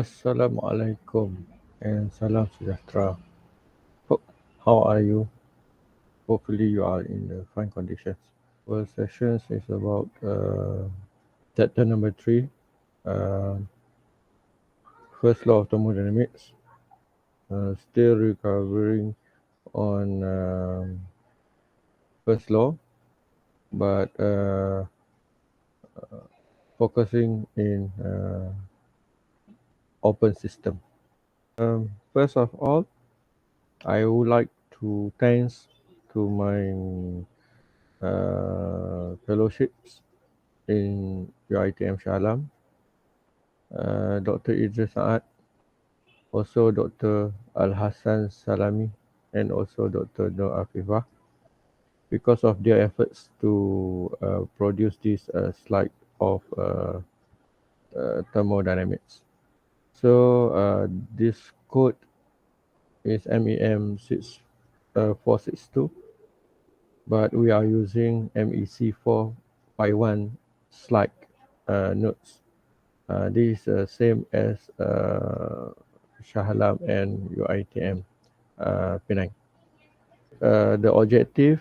Assalamualaikum and salam sejahtera. How are you? Hopefully you are in the fine conditions. Well, sessions is about chapter number 3, uh, first law of thermodynamics. Still recovering on first law, but focusing in open system. First of all, I would like to thanks to my fellowships in UiTM Shalam, Dr. Idris Saad, also Dr. Al Hassan Salami, and also Dr. Nur Afifah, because of their efforts to produce this slide of thermodynamics. So this code is MEM462, but we are using MEC451 slide notes. This is same as Shah Alam and UiTM Penang. The objective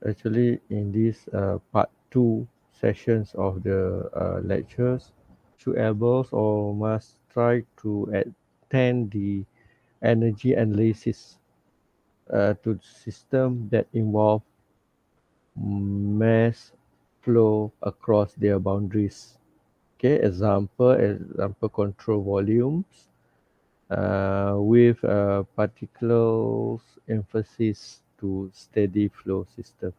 actually in this part 2 sessions of the lectures should able or must try to attend the energy analysis to system that involve mass flow across their boundaries. Okay, example control volumes with a particular emphasis to steady flow system.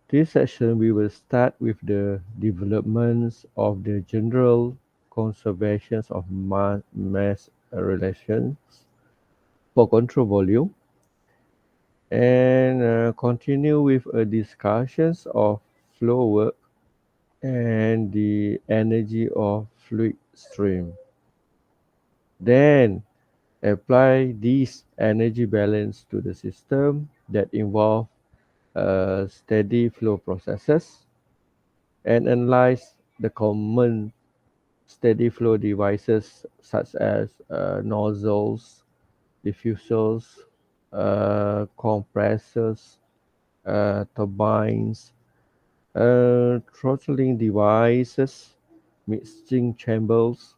This session we will start with the developments of the general conservations of mass relations for control volume, and continue with a discussions of flow work and the energy of fluid stream. Then apply this energy balance to the system that involve steady flow processes and analyze the common steady flow devices such as nozzles, diffusers, compressors, turbines, throttling devices, mixing chambers,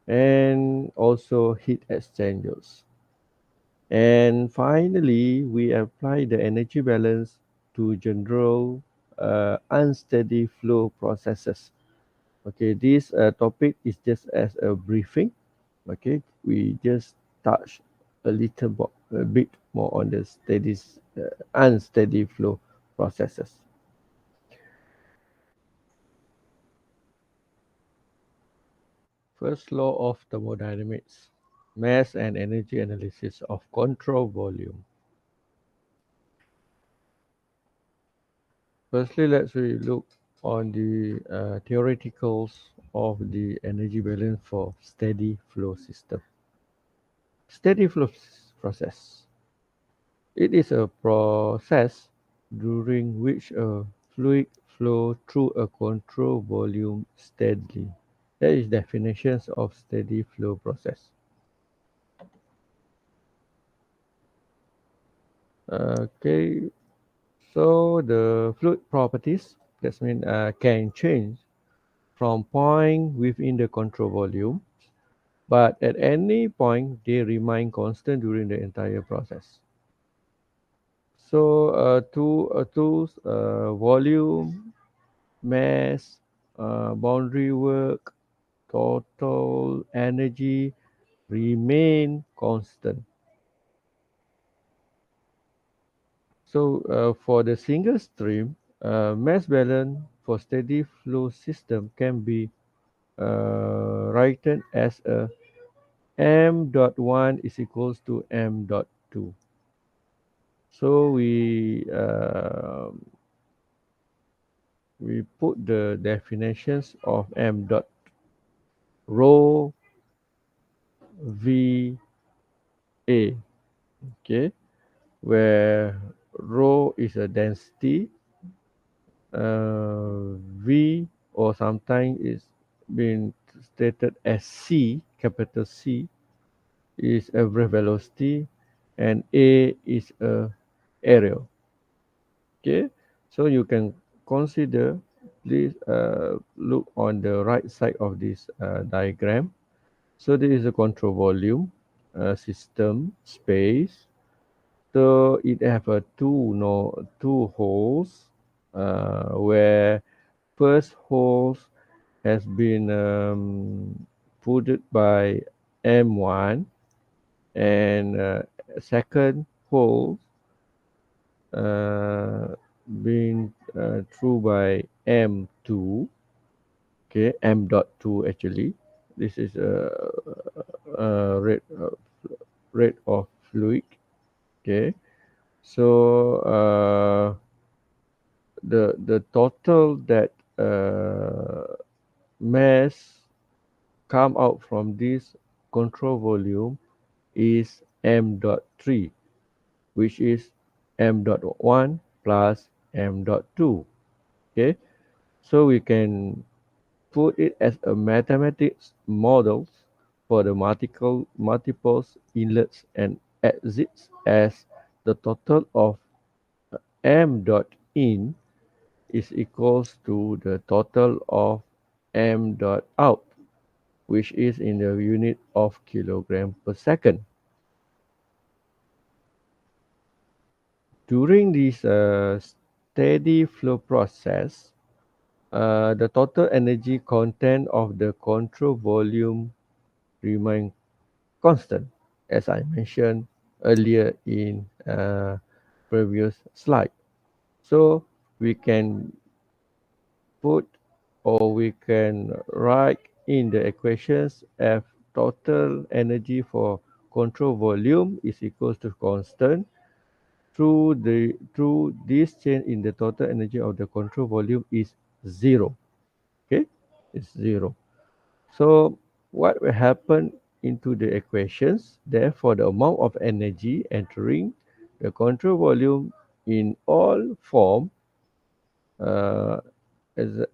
and also heat exchangers. And finally, we apply the energy balance to general unsteady flow processes. Okay, this topic is just as a briefing. Okay, we just touch a bit more on the unsteady flow processes. First law of thermodynamics, mass and energy analysis of control volume. Firstly, let's look on the theoreticals of the energy balance for steady flow system. Steady flow process. It is a process during which a fluid flow through a control volume steadily. That is definitions of steady flow process. Okay, so the fluid properties that means can change from point within the control volume, but at any point they remain constant during the entire process. So volume, mass, boundary work, total energy remain constant. So for the single stream, mass balance for steady flow system can be written as a m dot 1 is equals to m dot 2. So we put the definitions of m dot rho v a, okay, where rho is a density, v or sometimes is been stated as C, capital C, is average velocity, and A is a area. Okay, so you can consider, please look on the right side of this diagram. So this is a control volume system space. So it have a two holes where first holes has been put by M1, and second hole uh, being through by M2. Okay, M dot 2 actually. This is rate of fluid. Okay, so the total that mass come out from this control volume is M dot 3, which is M dot 1 plus M dot 2. Okay, so we can put it as a mathematics model for the multiples inlets and exits as the total of M dot in is equals to the total of M dot out, which is in the unit of kilogram per second. During this steady flow process, the total energy content of the control volume remain constant, as I mentioned earlier in previous slide. So we can put, or we can write in the equations F total energy for control volume is equals to constant through this change in the total energy of the control volume is zero. Okay, it's zero. So what will happen into the equations? Therefore, the amount of energy entering the control volume in all form, uh, as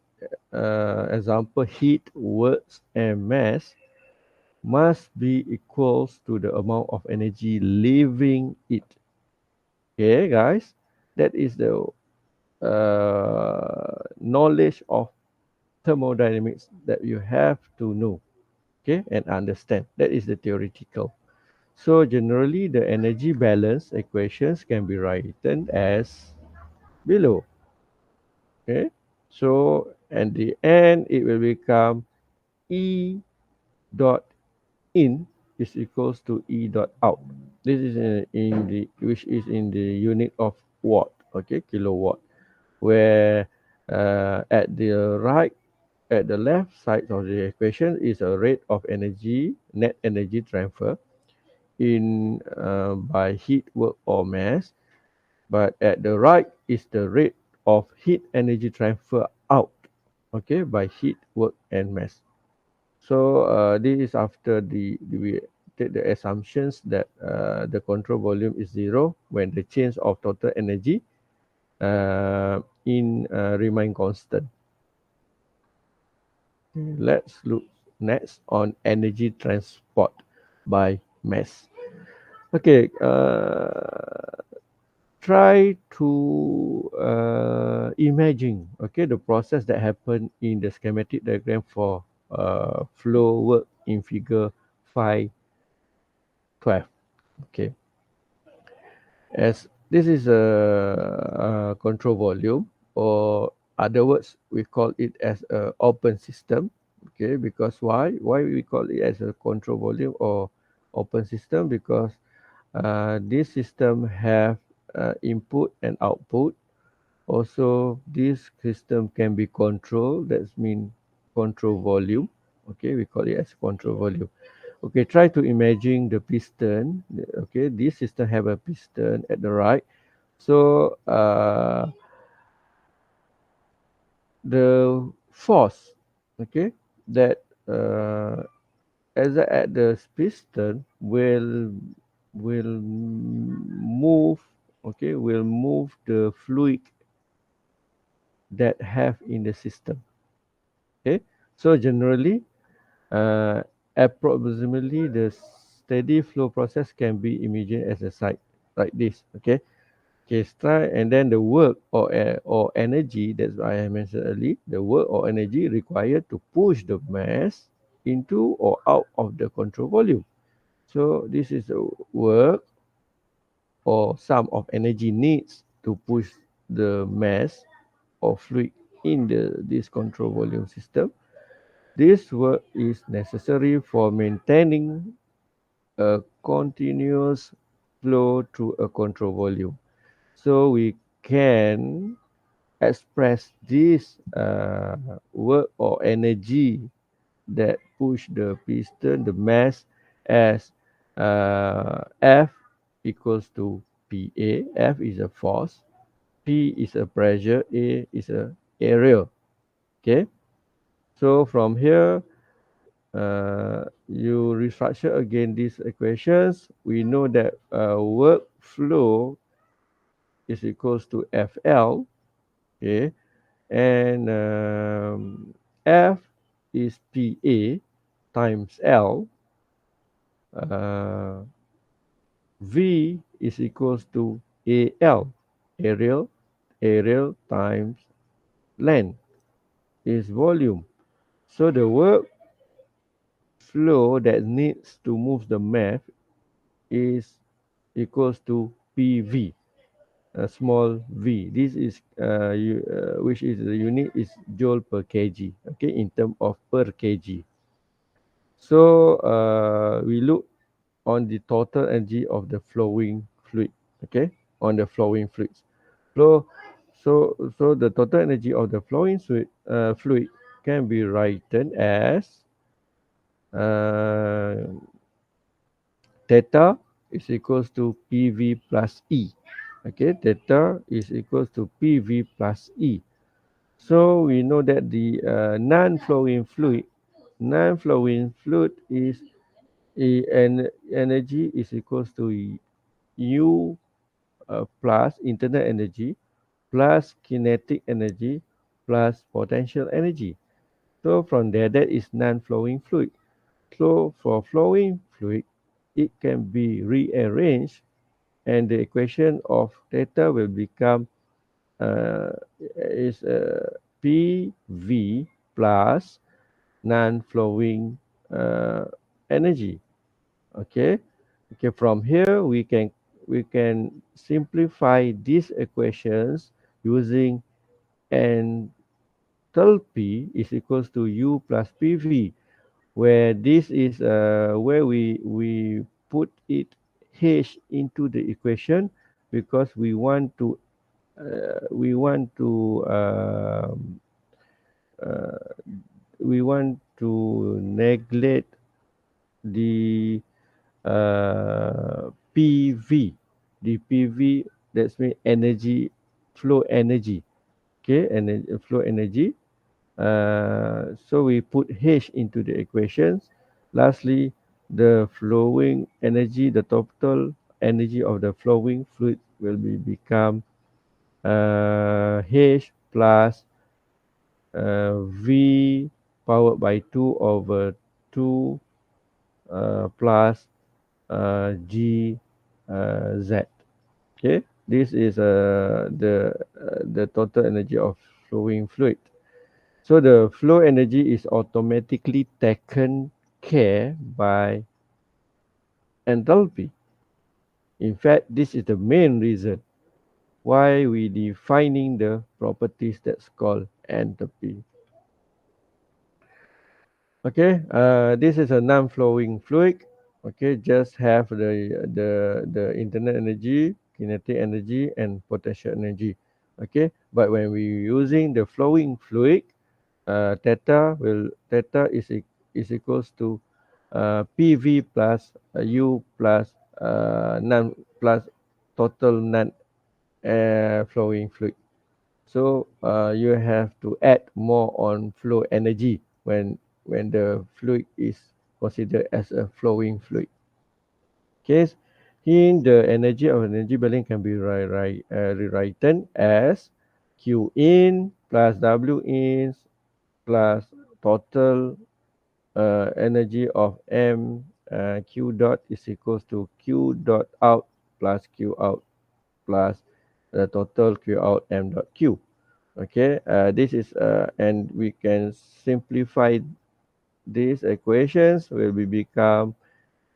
example, heat, works, and mass, must be equals to the amount of energy leaving it. Okay, guys, that is the knowledge of thermodynamics that you have to know, okay, and understand. That is the theoretical. So generally, the energy balance equations can be written as below. Okay, so at the end, it will become E dot in is equals to E dot out. This is in the which is in the unit of watt. Okay, kilowatt. Where at the left side of the equation is a rate of energy, net energy transfer in by heat, work, or mass. But at the right is the rate of heat energy transfer out, okay, by heat, work, and mass. So this is after we take the assumptions that the control volume is zero when the change of total energy in remain constant. Let's look next on energy transport by mass. Okay, try to imagine, okay, the process that happened in the schematic diagram for flow work in figure 5.12. Okay, as this is a control volume, or other words, we call it as a open system. Okay, because why we call it as a control volume or open system? Because this system have input and output. Also, this system can be controlled. That means control volume. Okay, we call it as control volume. Okay, try to imagine the piston. Okay, this system have a piston at the right. So the force, okay, that as at the piston will move. Okay, will move the fluid that have in the system. Okay, So generally, uh, approximately the steady flow process can be imagined as a site like this. Okay. Okay, start, and then the work or energy that I mentioned earlier, the work or energy required to push the mass into or out of the control volume. So this is the work or sum of energy needs to push the mass or fluid in this control volume system. This work is necessary for maintaining a continuous flow through a control volume. So we can express this work or energy that push the piston, the mass, as F equals to PA. F is a force, P is a pressure, A is a area. Okay. So from here, you restructure again these equations. We know that work flow is equals to FL. Okay. And F is PA times L. Uh, V is equals to AL, aerial times length is volume. So the work flow that needs to move the mass is equals to PV, a small v. This is which is the unit is joule per kg. Okay, in term of per kg. So we look on the total energy of the flowing fluid. Okay, on the flowing fluids. Flow. So the total energy of the flowing fluid can be written as uh, theta is equals to PV plus E. Okay, theta is equals to PV plus E. So we know that the non-flowing fluid is energy is equals to U plus internal energy plus kinetic energy plus potential energy. So from there, that is non-flowing fluid. So for flowing fluid, it can be rearranged, and the equation of theta will become uh, is PV plus non-flowing energy. Okay. Okay. From here, we can simplify these equations using enthalpy is equals to U plus PV, where this is where we put it H into the equation because we want to uh, we want to neglect the PV, the PV, that's mean energy, flow energy. Okay, and flow energy. So we put H into the equations. Lastly, the flowing energy, the total energy of the flowing fluid will become H plus V powered by 2 over 2 plus G Z. Okay, this is the total energy of flowing fluid. So the flow energy is automatically taken care by enthalpy. In fact, this is the main reason why we defining the properties that's called enthalpy. Okay, this is a non-flowing fluid. Okay, just have the internal energy, kinetic energy, and potential energy. Okay, but when we using the flowing fluid, theta is equals to PV plus U plus non plus total non flowing fluid. So you have to add more on flow energy when the fluid is considered as a flowing fluid. Okay, here the energy of energy balance can be rewritten as Q in plus W in plus total energy of M Q dot is equals to Q dot out plus Q out plus the total Q out M dot Q. Okay, this is and we can simplify these equations will be become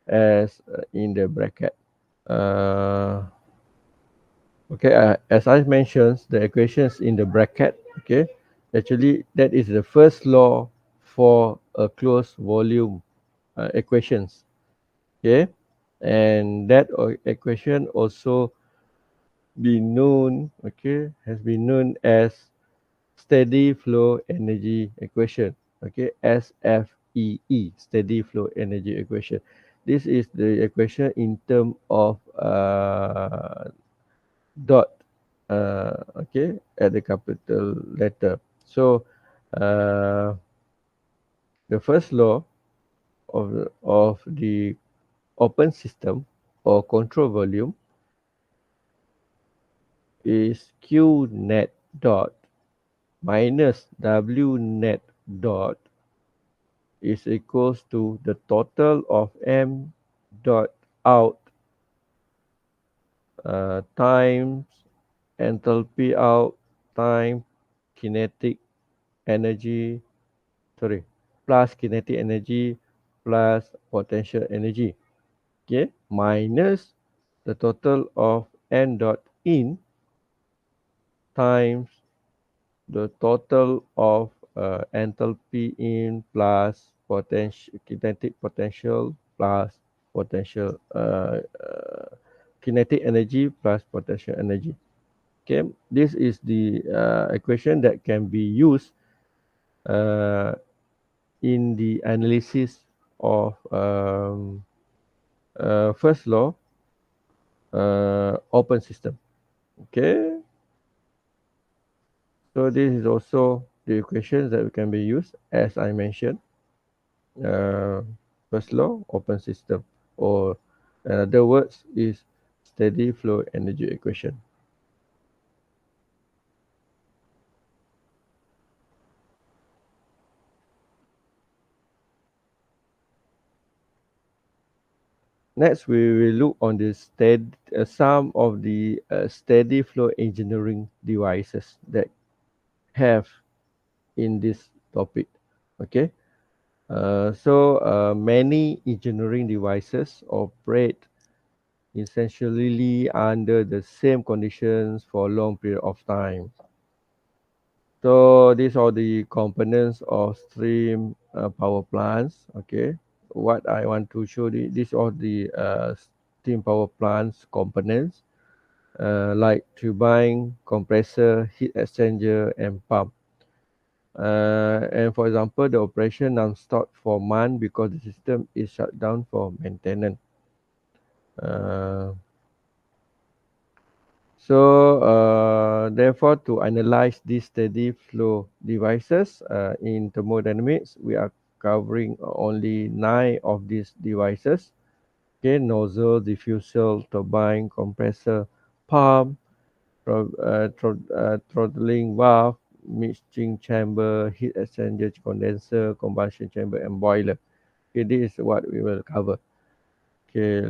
as in the bracket. Uh, okay, as I mentioned, the equations in the bracket. Okay, actually that is the first law for a closed volume equations. Okay, and that equation also be known. Okay, has been known as steady flow energy equation. Okay, SFEE, steady flow energy equation. This is the equation in term of dot. Okay, at the capital letter. So uh, the first law of the open system or control volume is Q net dot minus W net dot is equals to the total of M dot out times enthalpy out times kinetic energy, sorry, plus kinetic energy plus potential energy. Okay, minus the total of N dot in times the total of enthalpy in plus potential kinetic potential plus potential kinetic energy plus potential energy. Okay, this is the equation that can be used uh, in the analysis of first law open system. Okay, so this is also the equations that can be used as I mentioned. uh, First law open system, or in other words is steady flow energy equation. Next we will look on the some of the steady flow engineering devices that have in this topic. Okay, many engineering devices operate essentially under the same conditions for a long period of time. So these are the components of stream power plants. Okay, what I want to show these are the steam power plants components like turbine, compressor, heat exchanger, and pump. And for example, the operation non-stop for months because the system is shut down for maintenance. Uh, Therefore, to analyze these steady flow devices in thermodynamics, we are covering only 9 of these devices. Okay, nozzle, diffuser, turbine, compressor, pump, throttling valve, mixing chamber, heat exchanger, condenser, combustion chamber, and boiler. Okay, this is what we will cover. Okay,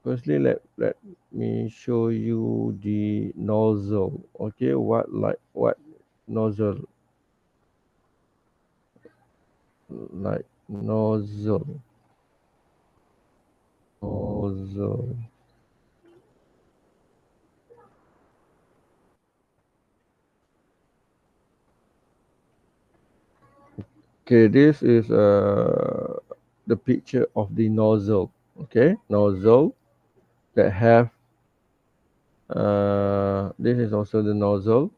firstly, let me show you the nozzle. Okay, what nozzle like nozzle. Okay, this is the picture of the nozzle. Okay, nozzle that have this is also the nozzle.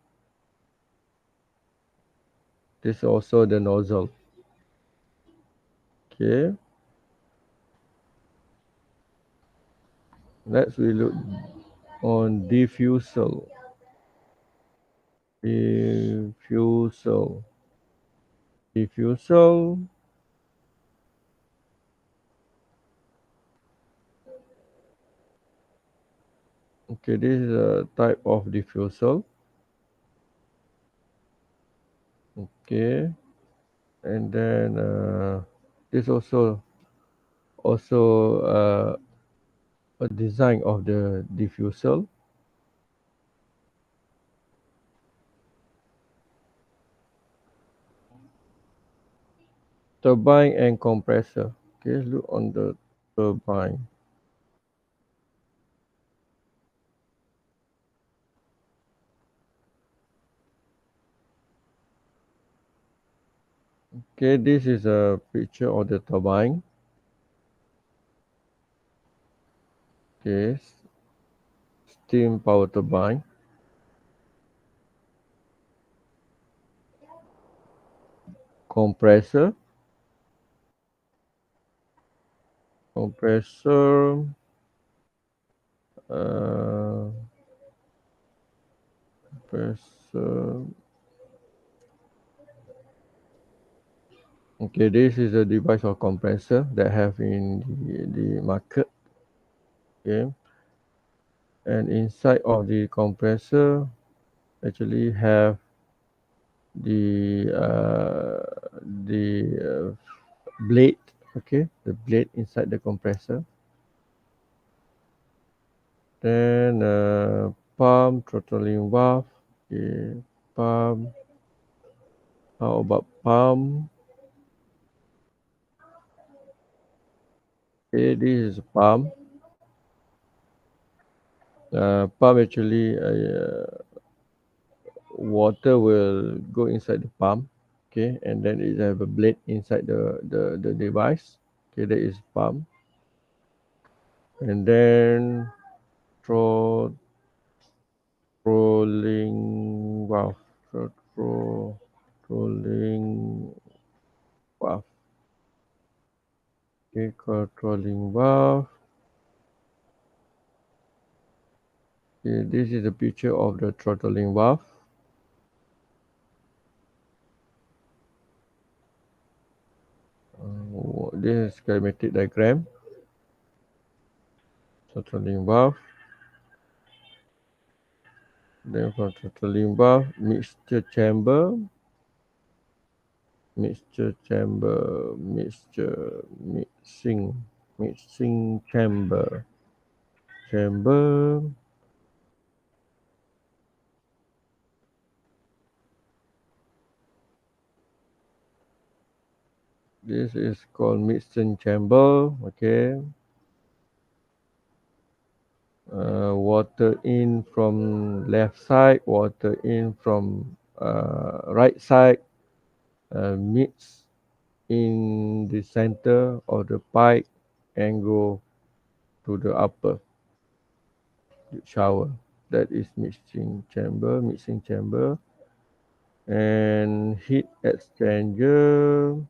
This is also the nozzle. Okay, let's we look on diffusal. Diffusal. Diffusal. Okay, this is a type of diffusal. Okay. and then this also a design of the diffusal, turbine and compressor. Okay, look on the turbine. Okay, this is a picture of the turbine. Okay, steam power turbine, compressor, compressor, uh, compressor. Okay, this is a device of compressor that have in the market. Okay, and inside of the compressor actually have the uh, the blade. Okay, the blade inside the compressor. Then pump, throttling valve. Okay, pump. How about pump? Okay, this is pump. Pump actually water will go inside the pump. Okay, and then it have a blade inside the device. Okay, that is pump. And then throttling valve. Throttling valve. Okay, controlling valve. Okay, this is a picture of the throttling valve. This is schematic diagram. Throttling valve. Then for throttling valve, mixture chamber, mixing chamber. This is called mixing chamber. Okay, water in from left side, water in from right side, mix in the center of the pipe and go to the upper shower. That is mixing chamber, and heat exchanger,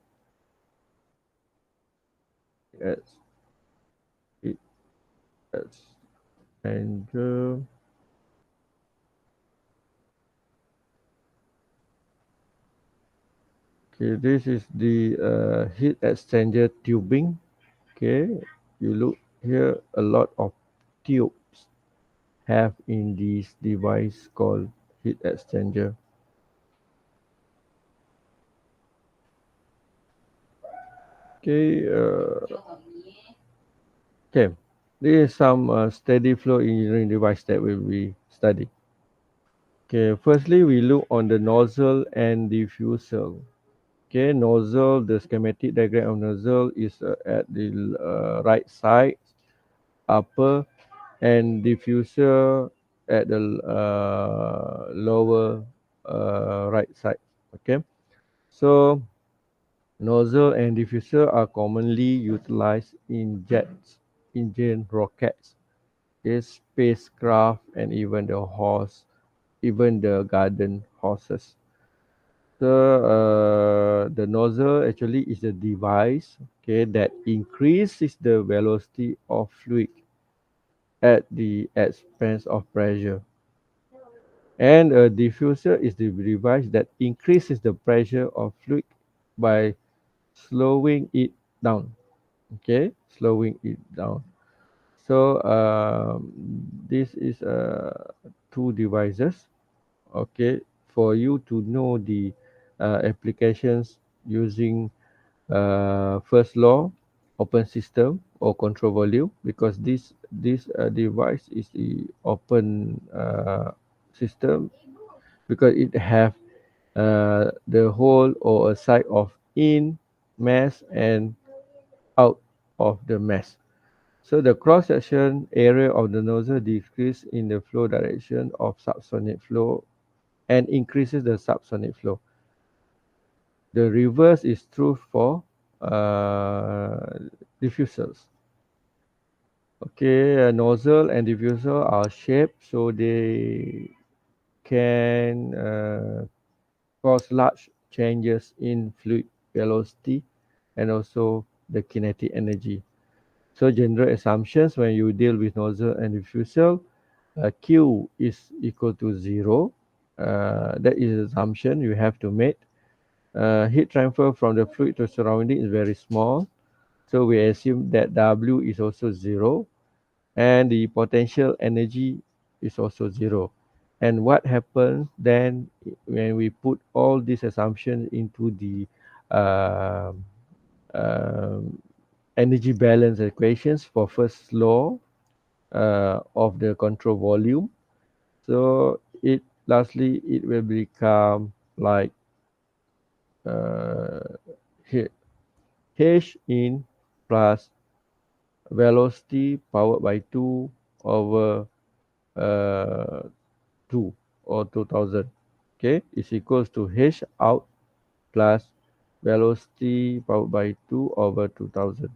ex, heat exchanger. Okay, this is the heat exchanger tubing. Okay, you look here, a lot of tubes have in this device called heat exchanger. Okay, okay. This is some steady flow engineering device that will be studied. Okay, firstly we look on the nozzle and diffuser. Okay, nozzle, the schematic diagram of nozzle is at the right side, upper, and diffuser at the lower right side. Okay, so nozzle and diffuser are commonly utilized in jets, engine, rockets, spacecraft, and even the garden horses. So the nozzle actually is a device, okay, that increases the velocity of fluid at the expense of pressure. And a diffuser is the device that increases the pressure of fluid by slowing it down. Okay, slowing it down. So this is two devices. Okay, for you to know the applications using first law, open system or control volume, because this device is the open system, because it have the hole or a side of in mass and out of the mass. So the cross-section area of the nozzle decreases in the flow direction of subsonic flow and increases the subsonic flow. The reverse is true for diffusers. Okay, a nozzle and diffuser are shaped so they can cause large changes in fluid velocity and also the kinetic energy. So general assumptions when you deal with nozzle and diffuser, Q is equal to 0. That is assumption you have to make. Heat transfer from the fluid to surrounding is very small. So we assume that W is also 0 and the potential energy is also 0. And what happens then when we put all these assumptions into the um um, energy balance equations for first law of the control volume? So it lastly it will become like uh, h in plus velocity powered by 2 over uh, 2 or 2000, okay, is equals to h out plus velocity powered by 2 over 2000.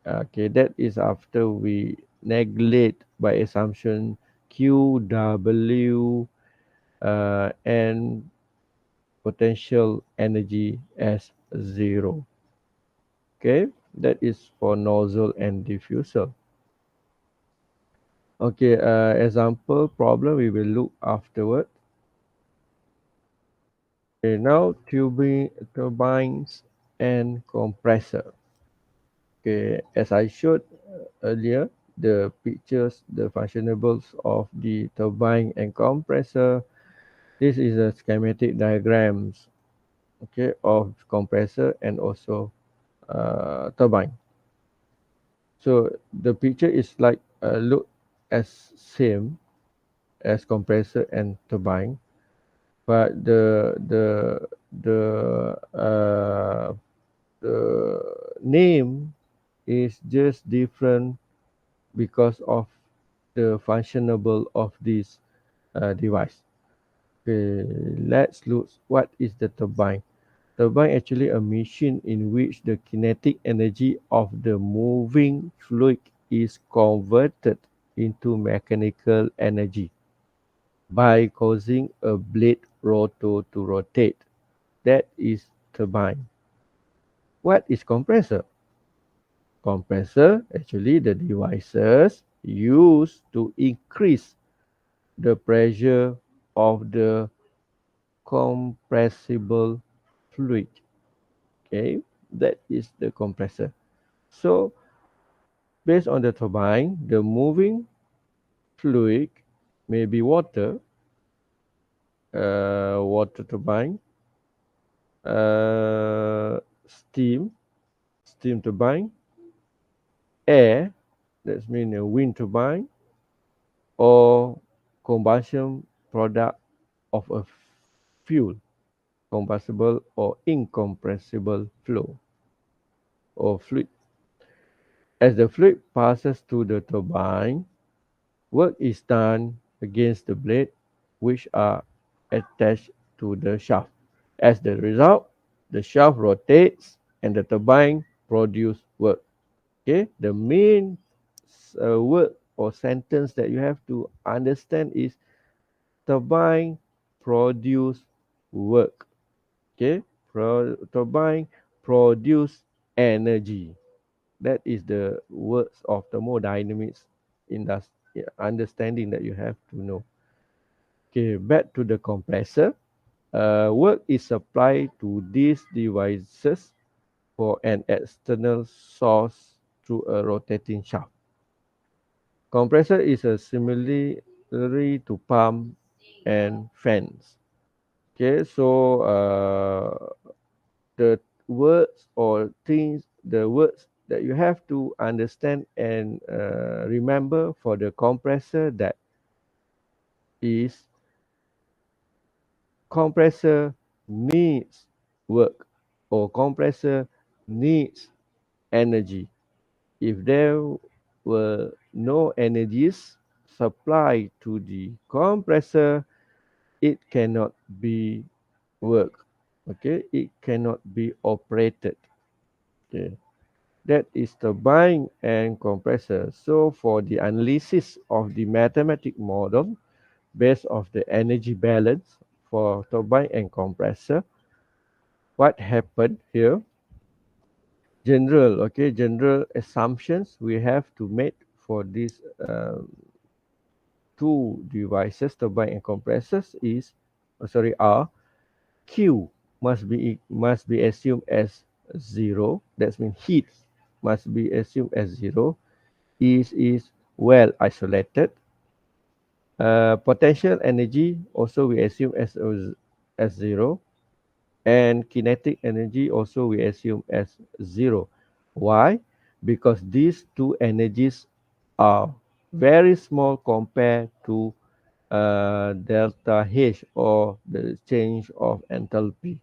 Okay, that is after we neglect by assumption q, w, and potential energy as 0. Okay, that is for nozzle and diffuser. Okay, example problem we will look afterward. Okay, now turbines and compressor. Okay, as I showed earlier, the pictures, the functionables of the turbine and compressor. This is a schematic diagrams, okay, of compressor and also turbine. So the picture is like look as same as compressor and turbine, but the name is just different because of the functionable of this device. Okay, let's look what is the turbine. Turbine actually a machine in which the kinetic energy of the moving fluid is converted into mechanical energy by causing a blade rotor to rotate. That is turbine. What is compressor? Compressor actually the devices used to increase the pressure of the compressible fluid. Okay, that is the compressor. So based on the turbine, the moving fluid may be water, water turbine, steam, steam turbine, air, that's mean a wind turbine, or combustion product of a fuel, combustible or incompressible flow or fluid. As the fluid passes through the turbine, work is done against the blade, which are attached to the shaft. As the result, the shaft rotates and the turbine produce work. Okay, the main word or sentence that you have to understand is turbine produce work. Okay, turbine produce energy. That is the words of thermodynamics understanding that you have to know. Okay, back to the compressor. Work is supplied to these devices for an external source through a rotating shaft. Compressor is a similarly to pump and fans. Okay, so the words or things, the words that you have to understand and remember for the compressor, that is compressor needs work or compressor needs energy. If there were no energies supplied to the compressor, it cannot be work. Okay, it cannot be operated. Okay, that is turbine and compressor. So for the analysis of the mathematic model based of the energy balance for turbine and compressor, what happened here? General assumptions we have to make for these two devices, turbine and compressors, is are Q must be assumed as zero. That means heat must be assumed as zero. Is well isolated. Potential energy also we assume as zero, and kinetic energy also we assume as zero. Why? Because these two energies are very small compared to delta H, or the change of enthalpy.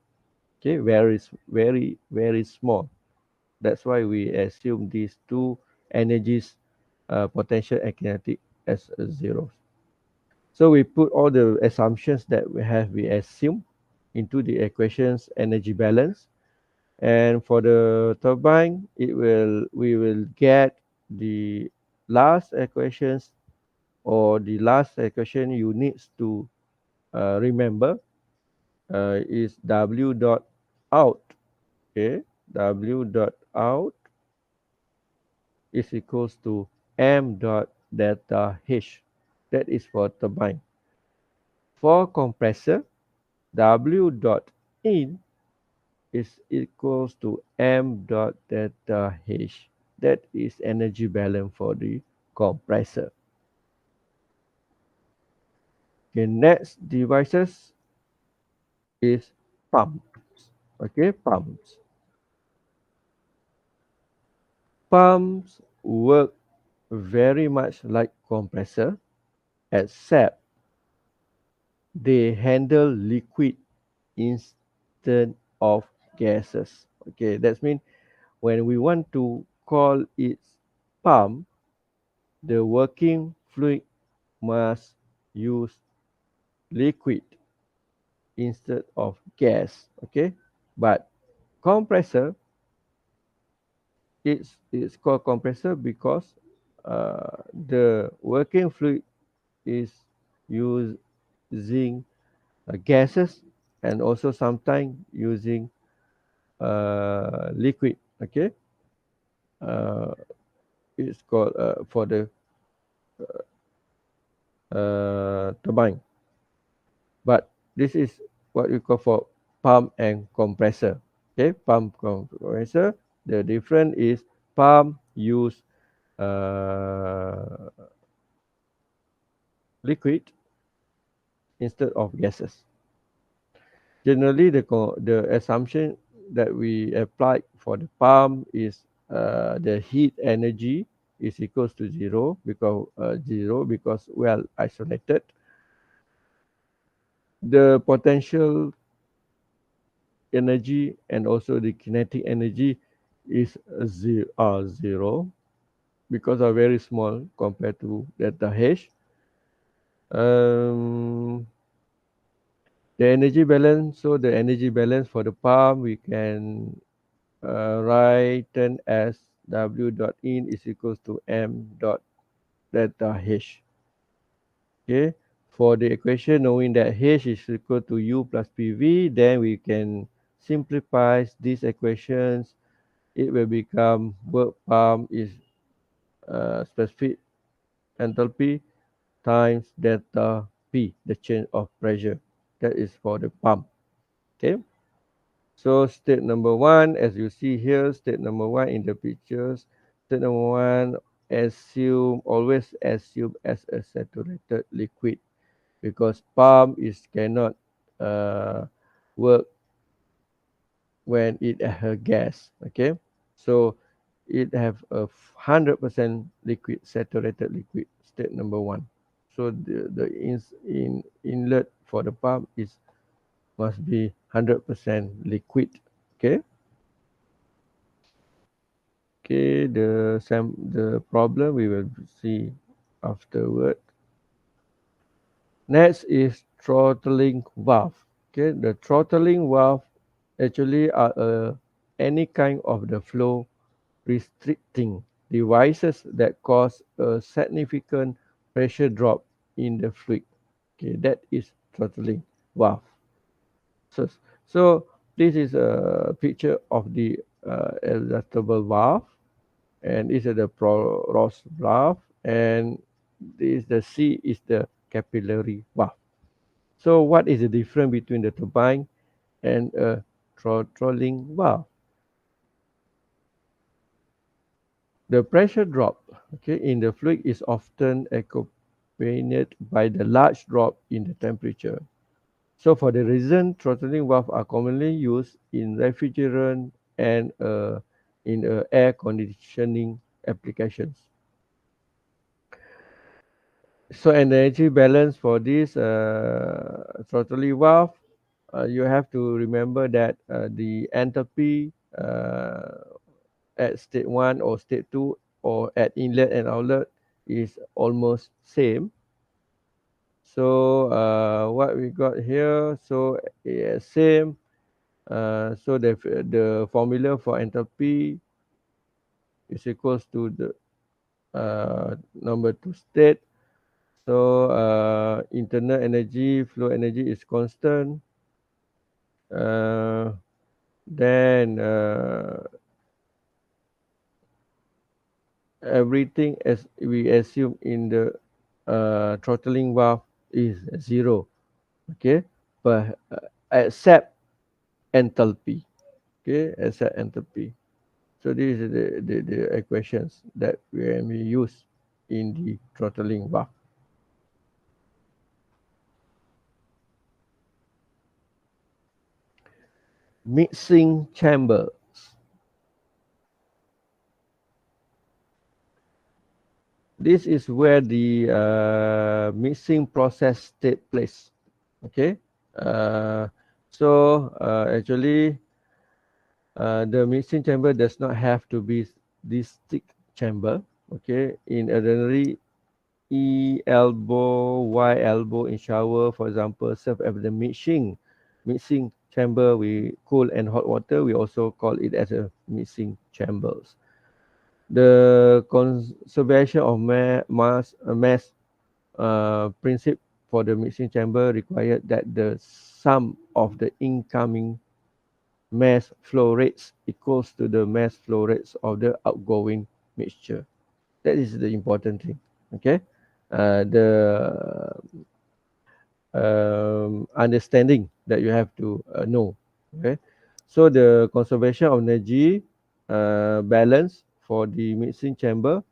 Okay, very small. That's why we assume these two energies, potential and kinetic, as zero. So we put all the assumptions that we assume into the equations energy balance. And for the turbine, we will get the last equations, or the last equation you need to remember, is W dot out. Okay, W dot out is equals to M dot delta H. That is for turbine. For compressor, W dot in is equals to M dot delta H. That is energy balance for the compressor. Okay, next devices is pumps. Okay, pumps. Pumps work very much like compressor, except they handle liquid instead of gases. Okay, that means when we want to call it pump, the working fluid must use liquid instead of gas. Okay, but compressor, it's called compressor because the working fluid is using gases, and also sometimes using liquid. Okay, uh, it's called for the turbine. But this is what we call for pump and compressor. Okay, pump compressor. The difference is pump use uh, liquid instead of gases. Generally, the assumption that we apply for the pump is the heat energy is equals to zero because well isolated. The potential energy and also the kinetic energy is zero because are very small compared to delta H. Um, the energy balance. So the energy balance for the pump we can write as W dot in is equals to M dot delta H. Okay. For the equation, knowing that H is equal to U plus PV, then we can simplify these equations. It will become work pump is specific enthalpy times delta P, the change of pressure. That is for the pump. Okay. So state number one, as you see here, state number one in the pictures, state number one, always assume as a saturated liquid, because pump is cannot uh, work when it a gas. Okay, so it have a 100% liquid, saturated liquid, state number one. So in inlet for the pump is must be 100% liquid. Okay. Okay, the problem we will see afterward. Next is throttling valve. Okay, the throttling valve actually are any kind of the flow restricting devices that cause a significant pressure drop in the fluid. Okay, that is throttling valve. So, so this is a picture of the adjustable valve, and this is the Ross valve, and this the C is the capillary valve. So what is the difference between the turbine and a throttling valve? The pressure drop, okay, in the fluid is often accompanied by the large drop in the temperature. So for the reason, throttling valves are commonly used in refrigerant and in air conditioning applications. So energy balance for this throttling valve, you have to remember that the enthalpy at state 1 or state 2 or at inlet and outlet is almost same. So what we got here, so same. So the formula for enthalpy is equals to the number 2 state. So internal energy, flow energy is constant. Uh, then everything as we assume in the throttling valve is zero. Okay, but except enthalpy. Okay, except enthalpy. So these are the equations that we use in the throttling valve. Mixing chamber. This is where the mixing process take place. Okay. Uh, actually, the mixing chamber does not have to be this thick chamber. Okay. In ordinary E elbow, Y elbow in shower, for example, serve as the mixing chamber. We cool and hot water. We also call it as a mixing chambers. The conservation of mass principle for the mixing chamber required that the sum of the incoming mass flow rates equals to the mass flow rates of the outgoing mixture. That is the important thing. Okay, the understanding that you have to know. Okay, so the conservation of energy balance for the mixing chamber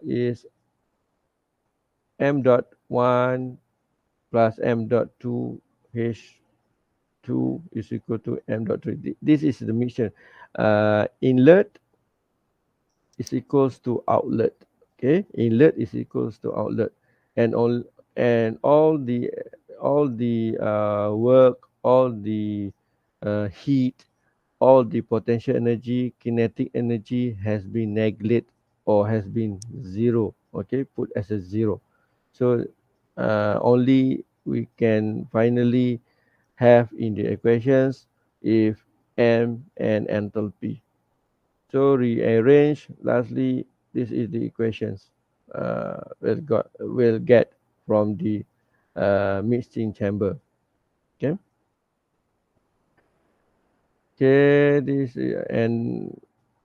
is m dot 1 plus m dot 2 h 2 is equal to m dot 3. This is the mixture. Inlet is equals to outlet. Okay, inlet is equals to outlet, and all the work, all the heat, all the potential energy, kinetic energy has been neglected or has been zero. Okay, put as a zero. So only we can finally have in the equations if m and enthalpy. So rearrange. Lastly, this is the equations we'll get from the mixing chamber. Okay. Okay. And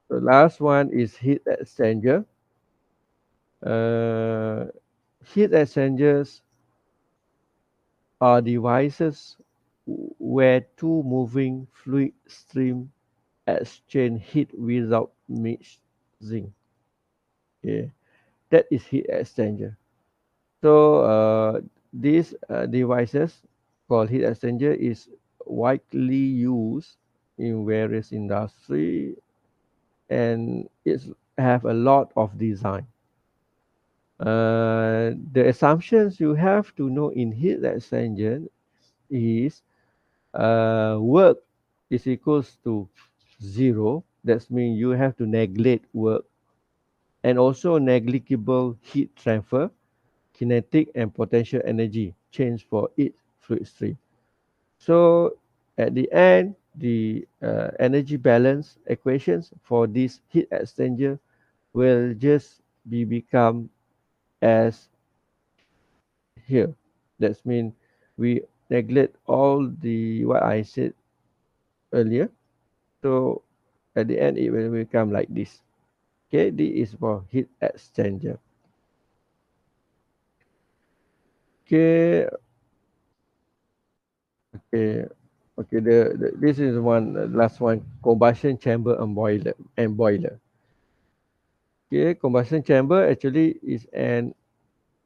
the last one is heat exchanger. Uh, Heat exchangers are devices where two moving fluid stream exchange heat without mixing. Okay, that is heat exchanger. So these devices called heat exchanger is widely used in various industry, and it's have a lot of design. The assumptions you have to know in heat exchanger is work is equals to zero. That means you have to neglect work, and also negligible heat transfer, kinetic and potential energy change for each fluid stream. So at the end, the energy balance equations for this heat exchanger will just be become as here. That means we neglect all the what I said earlier. So at the end, it will become like this. Okay, this is for heat exchanger. Okay, okay, okay. This is one last one. Combustion chamber and boiler. Okay, combustion chamber actually is an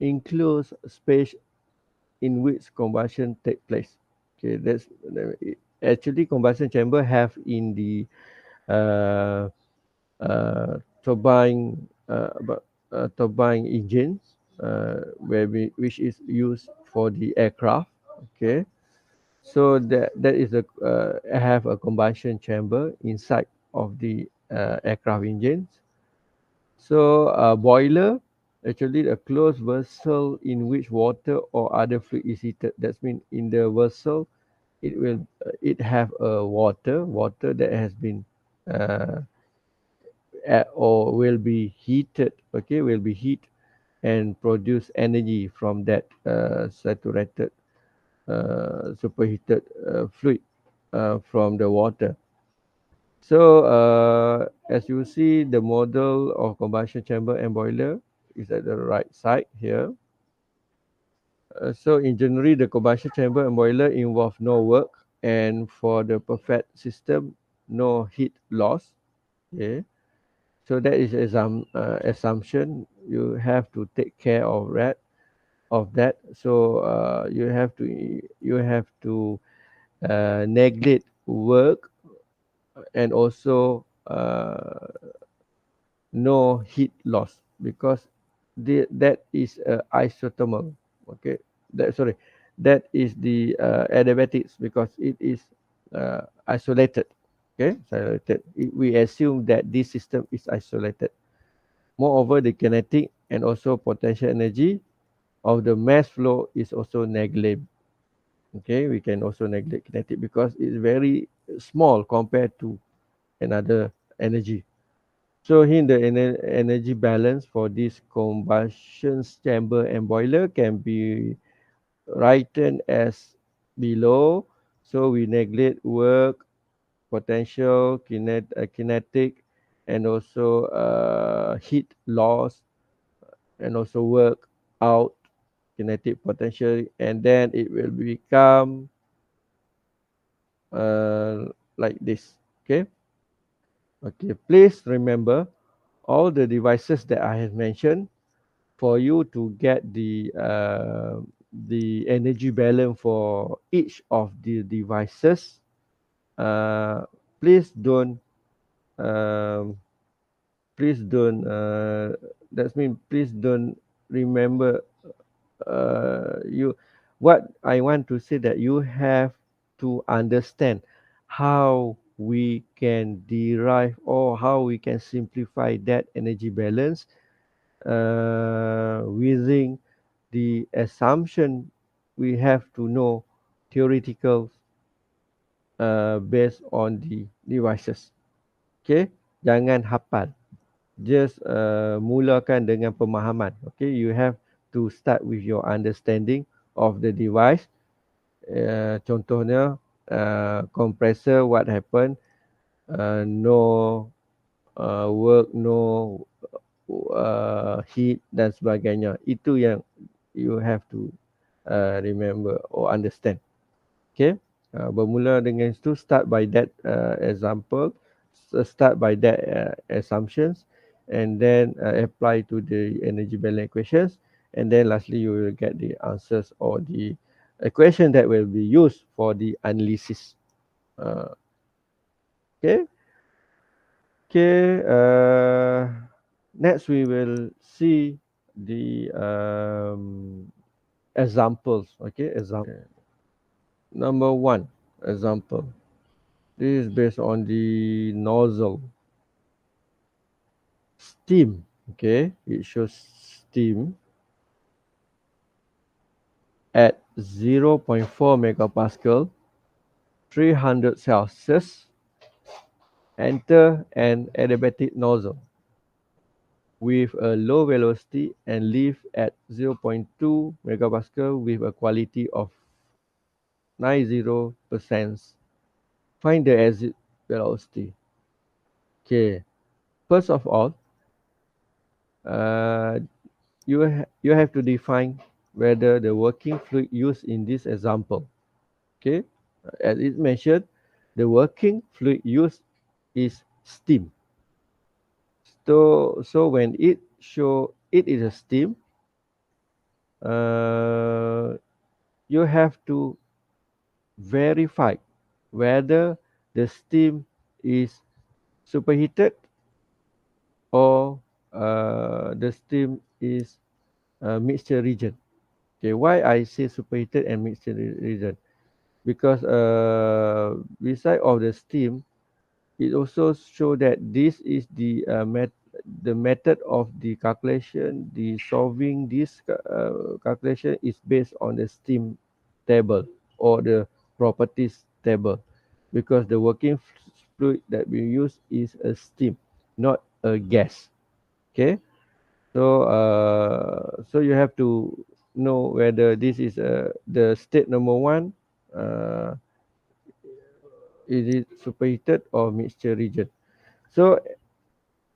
enclosed space in which combustion take place. Okay, actually combustion chamber have in the uh, turbine turbine engines which is used for the aircraft. Okay, so that is a have a combustion chamber inside of the aircraft engines. So a boiler actually a closed vessel in which water or other fluid is heated. That means in the vessel it have a water that has been uh, or will be heated. Okay, will be heat and produce energy from that saturated superheated fluid from the water. So as you see, the model of combustion chamber and boiler is at the right side here. So in general, the combustion chamber and boiler involve no work, and for the perfect system, no heat loss. Okay, so that is assumption. You have to take care of that. So you have to neglect work, and also no heat loss, because that is isothermal. Okay, that is the adiabatics, because it is isolated. Okay, isolated. We assume that this system is isolated. Moreover, the kinetic and also potential energy of the mass flow is also negligible. Okay, we can also neglect kinetic because it's very small compared to another energy. So here the energy balance for this combustion chamber and boiler can be written as below. So we neglect work, potential, kinetic, and also heat loss, and also work out, kinetic potential, and then it will become like this. Okay. Okay. Please remember all the devices that I have mentioned for you to get the energy balance for each of the devices. Uh, please don't um, please don't that means please don't remember you what I want to say, that you have to understand how we can derive or how we can simplify that energy balance within the assumption. We have to know theoretical based on the devices. Okay, jangan hafal, just mulakan dengan pemahaman. Okay, you have to start with your understanding of the device. Contohnya compressor, what happened, no work, no heat dan sebagainya. Itu yang you have to remember or understand. Okay, bermula dengan itu, start by that example, start by that assumptions, and then apply to the energy balance equations, and then lastly you will get the answers or the equation that will be used for the analysis. Uh, Okay. Okay. Next we will see the examples. Okay. Example. Number one example. This is based on the nozzle steam. Okay. It shows steam at 0.4 megapascal, 300 Celsius, enter an adiabatic nozzle with a low velocity and leave at 0.2 megapascal with a quality of 90%. Find the exit velocity. Okay, first of all, uh, you have to define whether the working fluid used in this example. Okay, as it mentioned, the working fluid used is steam. So when it show it is a steam, uh, you have to verify whether the steam is superheated or the steam is a mixture region. Okay, why I say superheated and mixture region? Because beside of the steam, it also show that this is the method of the calculation. The solving this calculation is based on the steam table or the properties table, because the working fluid that we use is a steam, not a gas. Okay, so you have to know whether this is the state number one. Uh, is it superheated or mixture region? So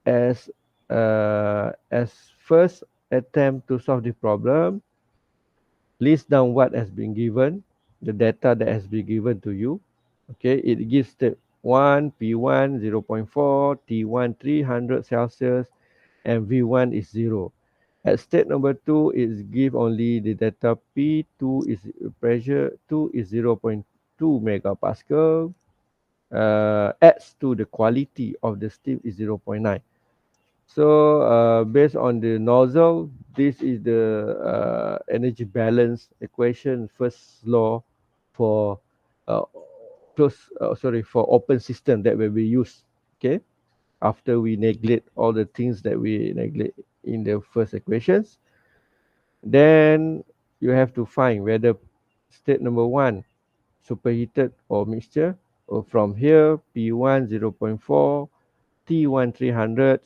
as as first attempt to solve the problem, list down what has been given, the data that has been given to you. Okay, it gives step 1, P1 0.4, T1 300 Celsius, and V1 is 0. At step number 2, it give only the data P2 is pressure 2 is 0.2 megapascal. Adds to the quality of the steam is 0.9. So based on the nozzle, this is the energy balance equation, first law for uh, for open system that will be used. Okay, after we neglect all the things that we neglect in the first equations, then you have to find whether state number one superheated or mixture. Or from here, P1 0.4, T1 300,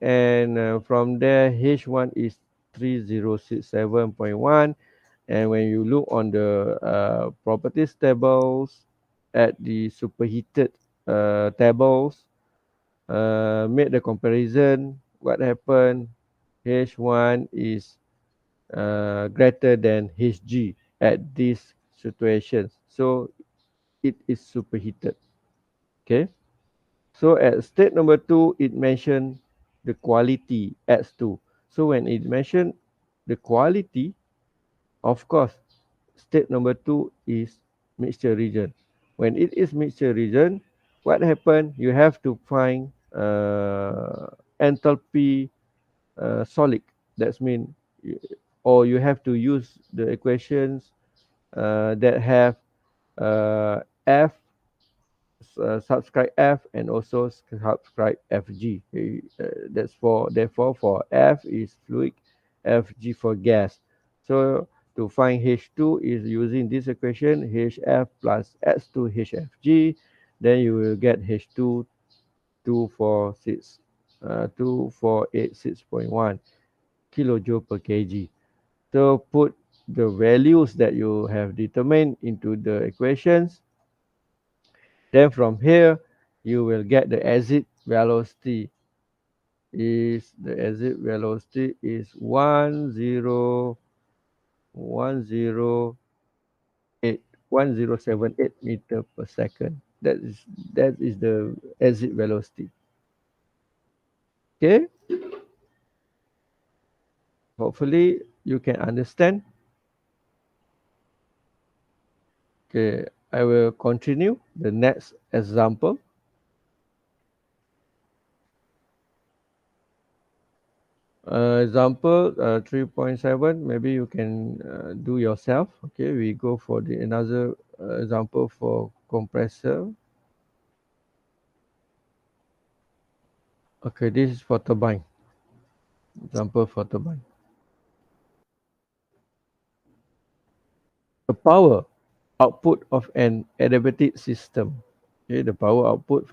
and from there H1 is 3067.1. And when you look on the properties tables at the superheated tables, make the comparison. What happened? H1 is greater than Hg at this situation, so it is superheated. Okay. So at state number 2, it mentioned the quality S2. So when it mentioned the quality, of course, state number 2 is mixture region. When it is mixture region, what happened? You have to find enthalpy solid. That's mean, or you have to use the equations that have F subscribe F and also subscribe Fg. That's for therefore for F is fluid, Fg for gas. So to find H2 is using this equation, HF plus S2 HFG, then you will get H2 246 2486.1 kilojoule per kg. So put the values that you have determined into the equations. Then from here, you will get the exit velocity. The exit velocity is 1078 meter per second. That is the exit velocity. Okay. Hopefully you can understand. Okay. I will continue the next example. Example 3.7, maybe you can do yourself. Okay, we go for the another example for compressor. Okay, this is for turbine. Example for turbine. The power output of an adiabatic system. Okay, the power output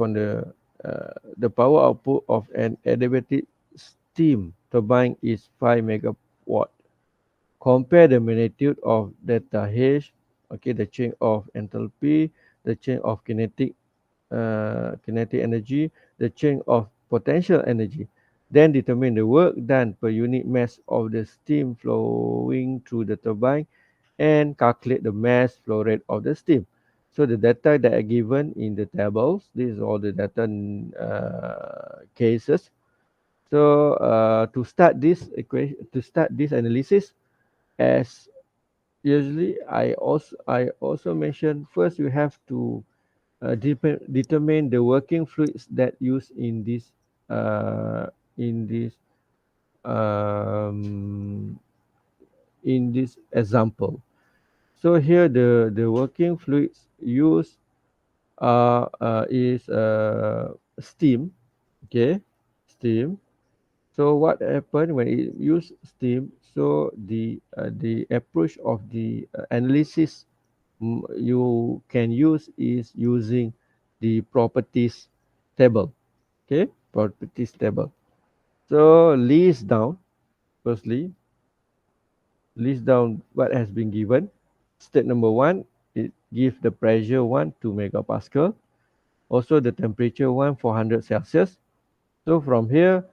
of an adiabatic steam turbine is 5 megawatt. Compare the magnitude of delta H, okay, the change of enthalpy, the change of kinetic energy, the change of potential energy. Then determine the work done per unit mass of the steam flowing through the turbine and calculate the mass flow rate of the steam. So the data that are given in the tables, these are all the data cases. So to start this analysis, as usually I also mention, first you have to determine the working fluids that used uh, in this um, in this example. So here the working fluids used is steam. Okay, steam. So what happened when it use steam? So the approach of the analysis you can use is using the properties table. Okay, properties table. So firstly list down what has been given. State number one, it give the pressure 2 megapascal, also the temperature 400 Celsius. So from here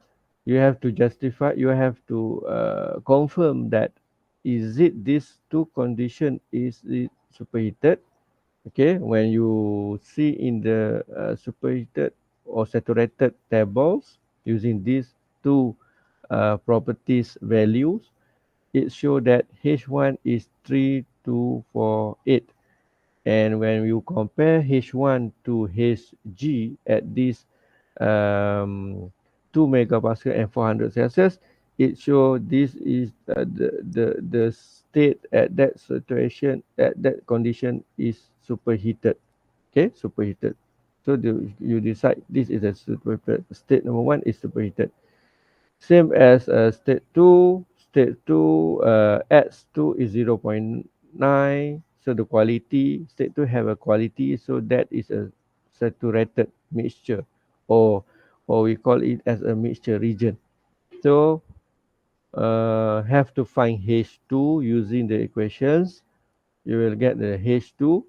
you have to justify, you have to confirm that is it these two condition is it superheated. Okay, when you see in the superheated or saturated tables using these two properties values, it show that H1 is 3248, and when you compare H1 to Hg at this 2 megapascal and 400 Celsius, it show this is the state at that situation, at that condition is superheated. Okay, superheated. So you decide this is a superheated. State number one is superheated. Same as state 2. State 2 X2 is 0.9. So the quality, state 2 have a quality. So that is a saturated mixture, or we call it as a mixture region. So have to find H2 using the equations. You will get the H2,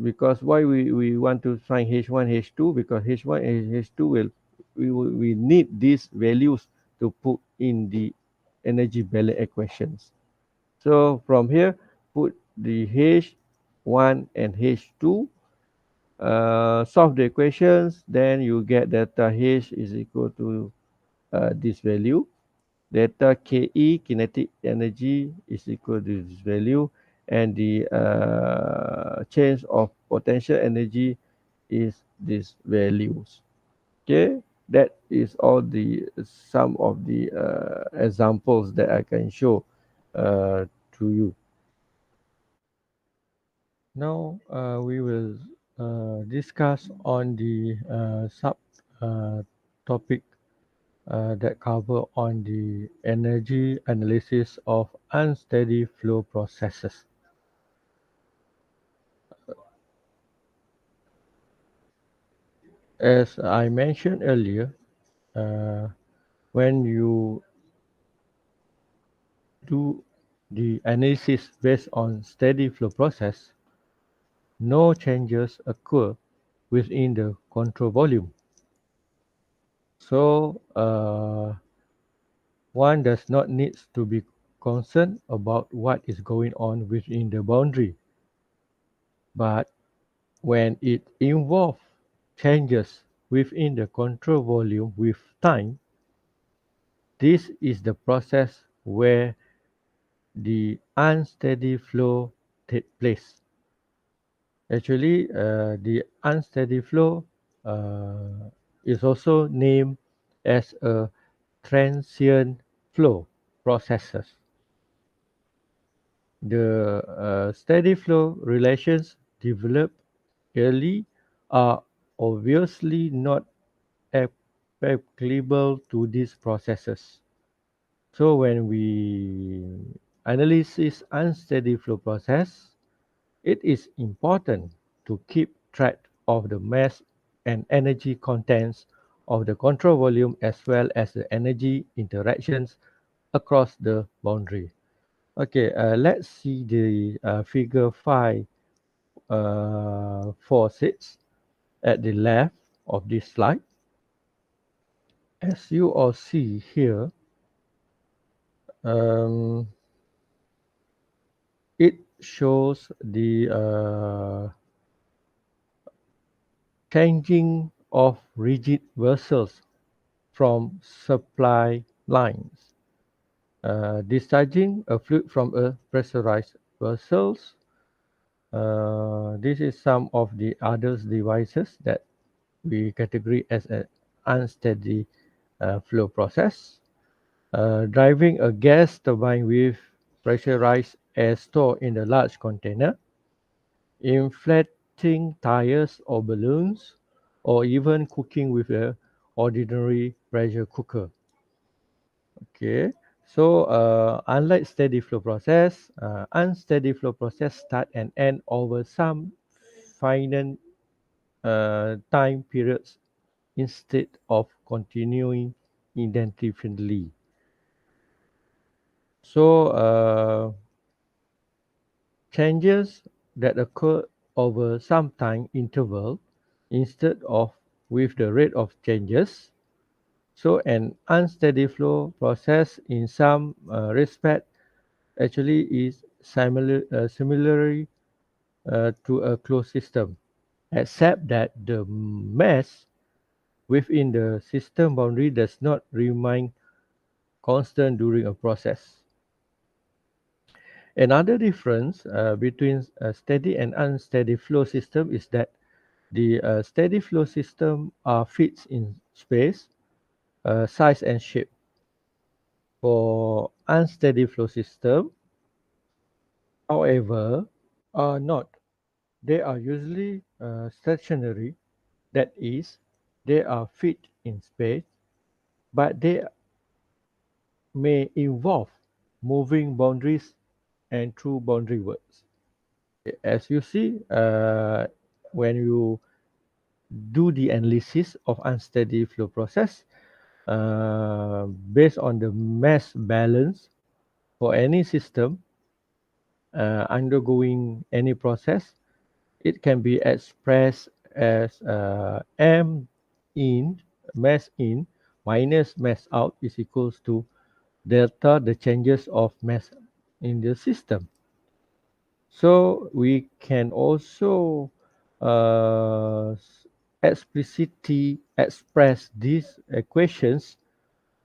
because why we want to find H1, H2, because H1 and H2 we need these values to put in the energy balance equations. So from here, put the H1 and H2, solve the equations, then you get delta H is equal to this value. Delta Ke kinetic energy is equal to this value, and the change of potential energy is these values. Okay, that is all the some of the examples that I can show to you. Now we will discuss on the sub topic that cover on the energy analysis of unsteady flow processes. As I mentioned earlier, uh, when you do the analysis based on steady flow process, no changes occur within the control volume. So one does not need to be concerned about what is going on within the boundary. But when it involves changes within the control volume with time, this is the process where the unsteady flow takes place. Actually, the unsteady flow is also named as a transient flow processes. The steady flow relations developed early are obviously not applicable to these processes. So when we analyze unsteady flow process, it is important to keep track of the mass and energy contents of the control volume as well as the energy interactions across the boundary. Okay, let's see the figure 5 4 6 at the left of this slide. As you all see here, um, it shows the changing of rigid vessels from supply lines, discharging a fluid from a pressurized vessels. This is some of the other devices that we categorize as an unsteady flow process. Driving a gas turbine with pressurized air stored in a large container, inflating tires or balloons, or even cooking with an ordinary pressure cooker. Okay, so unlike steady flow process, unsteady flow process start and end over some finite time periods instead of continuing indefinitely. So changes that occur over some time interval instead of with the rate of changes. So an unsteady flow process in some respect actually is similarly to a closed system, except that the mass within the system boundary does not remain constant during a process. Another difference between a steady and unsteady flow system is that the steady flow system are fixed in space, size and shape. For unsteady flow system, however, are not. They are usually stationary, that is, they are fit in space, but they may involve moving boundaries and through boundary works. As you see, when you do the analysis of unsteady flow process, based on the mass balance for any system undergoing any process, it can be expressed as m in mass in minus mass out is equals to delta the changes of mass in the system. So we can also uh, explicitly express these equations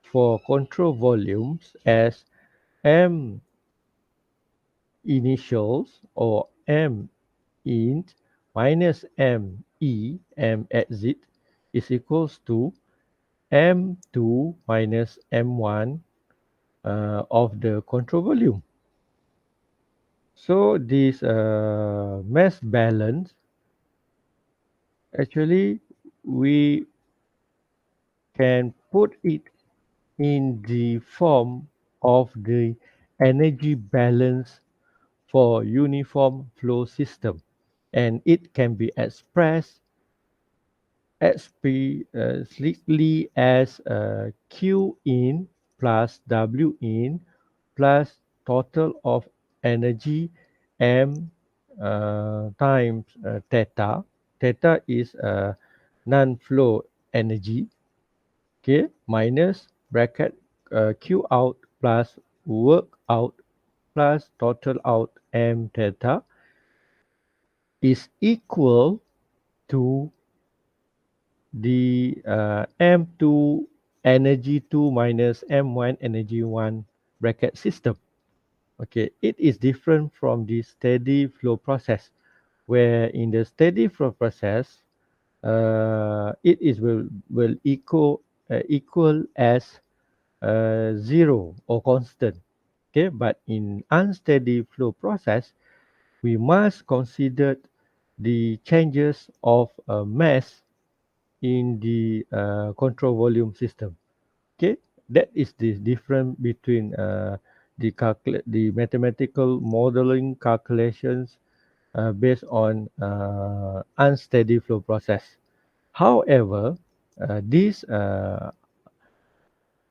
for control volumes as m initials or m int minus m e m exit is equals to m2 minus m1 of the control volume. So this mass balance, actually we can put it in the form of the energy balance for uniform flow system, and it can be expressed explicitly as Q in plus W in plus total of energy M times theta. Theta is non-flow energy. Okay, minus bracket Q out plus work out plus total out M theta is equal to the M2 energy 2 minus M1 energy 1 bracket system. Okay, it is different from the steady flow process where in the steady flow process, it is will equal as zero or constant. Okay, but in unsteady flow process, we must consider the changes of mass in the control volume system. Okay, that is the difference between the mathematical modeling calculations based on unsteady flow process. However, this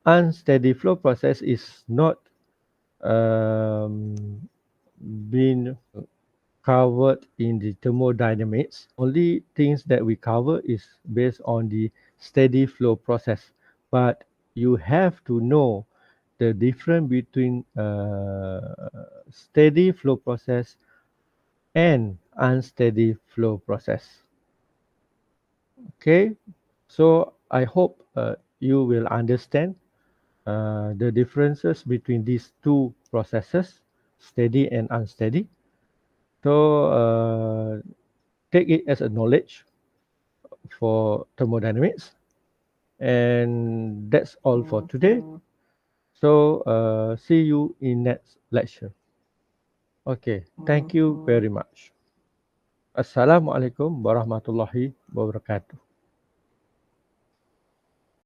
unsteady flow process is not um, been covered in the thermodynamics. Only things that we cover is based on the steady flow process. But you have to know the difference between steady flow process and unsteady flow process. Okay, so I hope you will understand the differences between these two processes, steady and unsteady. So take it as a knowledge for thermodynamics. And that's all for today. So see you in next lecture. Okay, thank you very much. Assalamualaikum warahmatullahi wabarakatuh.